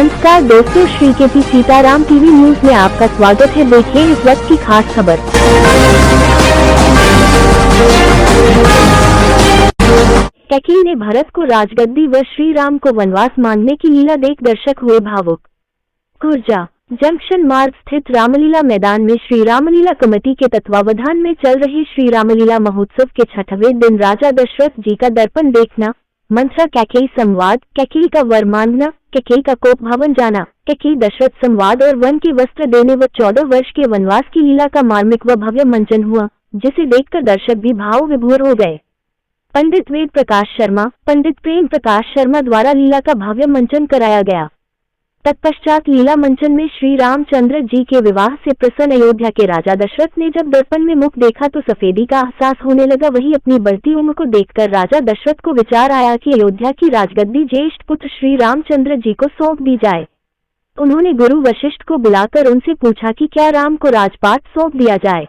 नमस्कार दोस्तों, Shri KP Sitaram TV news में आपका स्वागत है। देखिए इस वक्त की खास खबर। कैकेयी ने भरत को राजगद्दी व श्री राम को वनवास मांगने की लीला देख दर्शक हुए भावुक। खुर्जा जंक्शन मार्ग स्थित रामलीला मैदान में श्री रामलीला कमेटी के तत्वावधान में चल रहे श्री रामलीला महोत्सव के 6वें दिन राजा दशरथ जी का दर्पण देखना, मंत्रा कैकेयी संवाद, कैकेयी का वर मांगना, कैकेयी का कोप भवन जाना, कैकेयी दशरथ संवाद और वन के वस्त्र देने व 14 वर्ष के वनवास की लीला का मार्मिक व भव्य मंचन हुआ, जिसे देखकर दर्शक भी भाव विभोर हो गए। पंडित वेद प्रकाश शर्मा, पंडित प्रेम प्रकाश शर्मा द्वारा लीला का भव्य मंचन कराया गया। तत्पश्चात लीला मंचन में श्री रामचंद्र जी के विवाह से प्रसन्न अयोध्या के राजा दशरथ ने जब दर्पण में मुख देखा तो सफेदी का एहसास होने लगा। वही अपनी बढ़ती उम्र को देखकर राजा दशरथ को विचार आया कि अयोध्या की राजगद्दी ज्येष्ठ पुत्र श्री रामचंद्र जी को सौंप दी जाए। उन्होंने गुरु वशिष्ठ को बुलाकर उनसे पूछा कि क्या राम को राजपाट सौंप दिया जाए।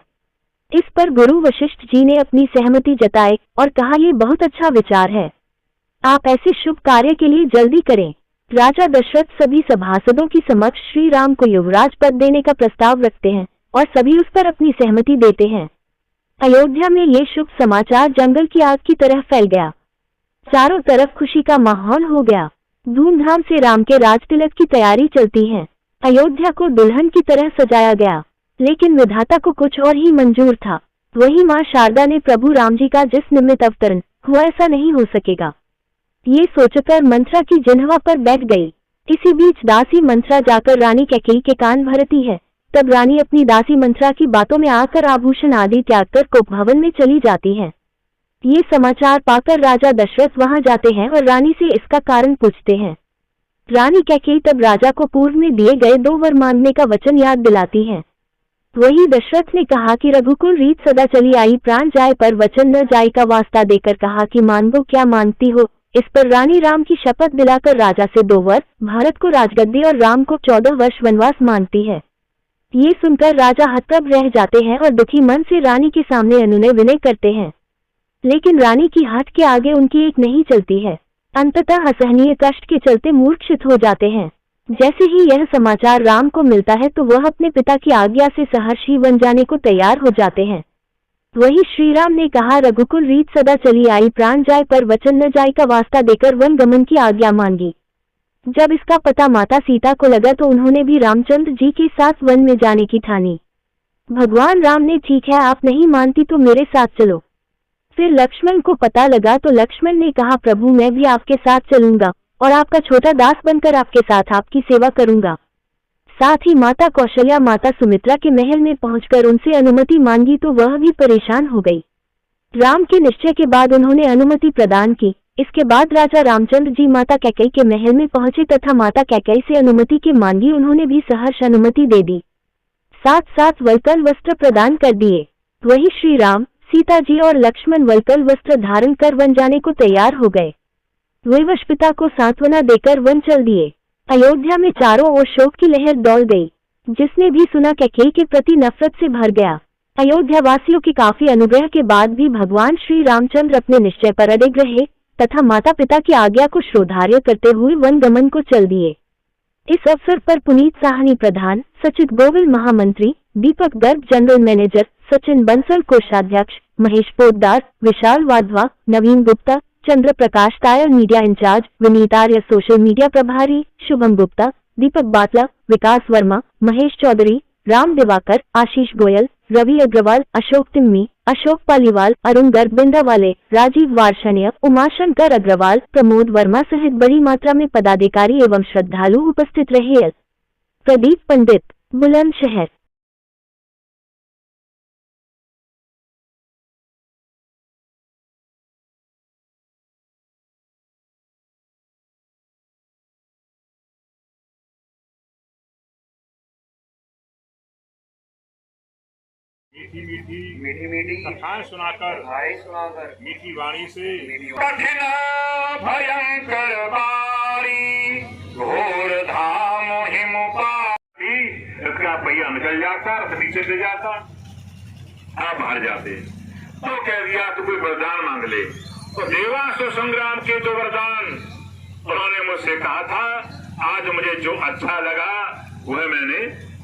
इस पर गुरु वशिष्ठ जी ने अपनी सहमति जताई और कहा, ये बहुत अच्छा विचार है, आप ऐसे शुभ कार्य के लिए जल्दी करें। राजा दशरथ सभी सभासदों की समक्ष श्री राम को युवराज पद देने का प्रस्ताव रखते हैं और सभी उस पर अपनी सहमति देते हैं। अयोध्या में ये शुभ समाचार जंगल की आग की तरह फैल गया। चारों तरफ खुशी का माहौल हो गया। धूमधाम से राम के राजतिलक की तैयारी चलती है। अयोध्या को दुल्हन की तरह सजाया गया, लेकिन विधाता को कुछ और ही मंजूर था। वही माँ शारदा ने प्रभु राम जी का जिस निमित्त अवतरण हुआ, ऐसा नहीं हो सकेगा, ये सोचकर मंत्रा की जिह्वा पर बैठ गई। इसी बीच दासी मंत्रा जाकर रानी कैकेयी के कान भरती है। तब रानी अपनी दासी मंत्रा की बातों में आकर आभूषण आदि त्याग कर कोप भवन में चली जाती है। ये समाचार पाकर राजा दशरथ वहां जाते हैं और रानी से इसका कारण पूछते हैं। रानी कैकेयी तब राजा को पूर्व में दिए गए 2 वर मांगने का वचन याद दिलाती है। वही दशरथ ने कहा कि रघुकुल रीत सदा चली आई, प्राण जाए पर वचन न जाए का वास्ता देकर कहा कि मांगो क्या मांगती हो। इस पर रानी राम की शपथ दिलाकर राजा से 2 वर, भरत को राजगद्दी और राम को 14 वर्ष वनवास मांगती है। ये सुनकर राजा हतप्रभ रह जाते हैं और दुखी मन से रानी के सामने अनुनय विनय करते हैं, लेकिन रानी की हाथ के आगे उनकी एक नहीं चलती है। अंततः असहनीय कष्ट के चलते मूर्छित हो जाते हैं। जैसे ही यह समाचार राम को मिलता है तो वह अपने पिता की आज्ञा से सहर्षी वन जाने को तैयार हो जाते हैं। वही श्री राम ने कहा, रघुकुल रीत सदा चली आई, प्राण जाए पर वचन न जाए का वास्ता देकर वन गमन की आज्ञा मांगी। जब इसका पता माता सीता को लगा तो उन्होंने भी रामचंद्र जी के साथ वन में जाने की ठानी। भगवान राम ने, ठीक है, आप नहीं मानती तो मेरे साथ चलो। फिर लक्ष्मण को पता लगा तो लक्ष्मण ने कहा, प्रभु मैं भी आपके साथ चलूंगा और आपका छोटा दास बनकर आपके साथ आपकी सेवा करूंगा। साथ ही माता कौशल्या माता सुमित्रा के महल में पहुंचकर उनसे अनुमति मांगी तो वह भी परेशान हो गई। राम के निश्चय के बाद उन्होंने अनुमति प्रदान की। इसके बाद राजा रामचंद्र जी माता कैकेयी के महल में पहुंचे तथा माता कैकेयी से अनुमति की मांगी। उन्होंने भी सहर्ष अनुमति दे दी, साथ साथ वलकल वस्त्र प्रदान कर दिए। वही श्री राम, सीता जी और लक्ष्मण वलकल वस्त्र धारण कर वन जाने को तैयार हो गए। विवश पिता को सांत्वना देकर वन चल दिए। अयोध्या में चारों ओर शोक की लहर दौड़ गई। जिसने भी सुना कैकेयी के प्रति नफरत से भर गया। अयोध्या वासियों के काफी अनुग्रह के बाद भी भगवान श्री रामचंद्र अपने निश्चय पर अडिग रहे तथा माता पिता की आज्ञा को श्रोधार्य करते हुए वन गमन को चल दिए। इस अवसर पर पुनीत साहनी प्रधान, सचित गोविल महामंत्री, दीपक गर्ग जनरल मैनेजर, सचिन बंसल कोषाध्यक्ष, महेश पोद्दार, विशाल वाधवा, नवीन गुप्ता, चंद्र प्रकाश तायर मीडिया इंचार्ज, विनीत आर्य सोशल मीडिया प्रभारी, शुभम गुप्ता, दीपक बाटला, विकास वर्मा, महेश चौधरी, राम दिवाकर, आशीष गोयल, रवि अग्रवाल, अशोक तिम्मी, अशोक पालीवाल, अरुण गर्ग बिंदावाले, राजीव वार्षणीय, उमाशंकर अग्रवाल, प्रमोद वर्मा सहित बड़ी मात्रा में पदाधिकारी एवं श्रद्धालु उपस्थित रहे। प्रदीप पंडित, बुलंदशहर। मीठी मीठी कथाएं सुनाकर मीठी वाणी से कठिन भयंकर बारी घोर धाम हिम पारी इसका पहिया निकल जाता, नीचे से जाता, आप हार जाते। तो कह दिया तो कोई वरदान मांग ले। तो देवासुर संग्राम के 2 वरदान उन्होंने मुझसे कहा था आज मुझे जो अच्छा लगा वह मैंने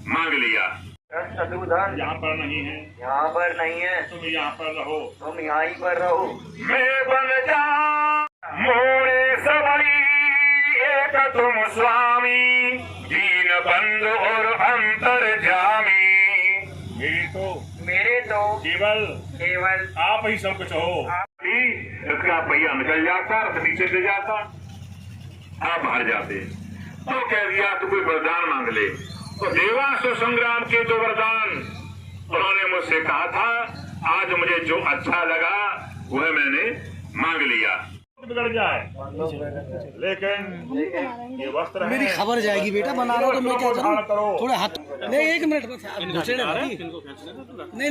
मांग लिया। शत्रुधन यहाँ पर नहीं है, यहाँ पर नहीं है, तुम यहाँ पर रहो। तुम यहाँ ही पर रहो। मैं बन जा मोरे सबई एक तुम स्वामी, दीन बंधु और अंतर जामी। मेरे तो केवल आप ही सब कुछ हो। इसका पहिया निकल जाता, रथ नीचे से जाता, आप हार जाते। तो कह दिया तू कोई वरदान मांग ले। तो देवासुर संग्राम के जो वरदान उन्होंने मुझसे कहा था, आज मुझे जो अच्छा लगा वह मैंने मांग लिया। बिगड़ जाए लेकिन ये वस्त्र मेरी है, खबर जाएगी बेटा, बना रहा तो मैं क्या धारण करो। थोड़ा हाथ नहीं, 1 मिनट नहीं नहीं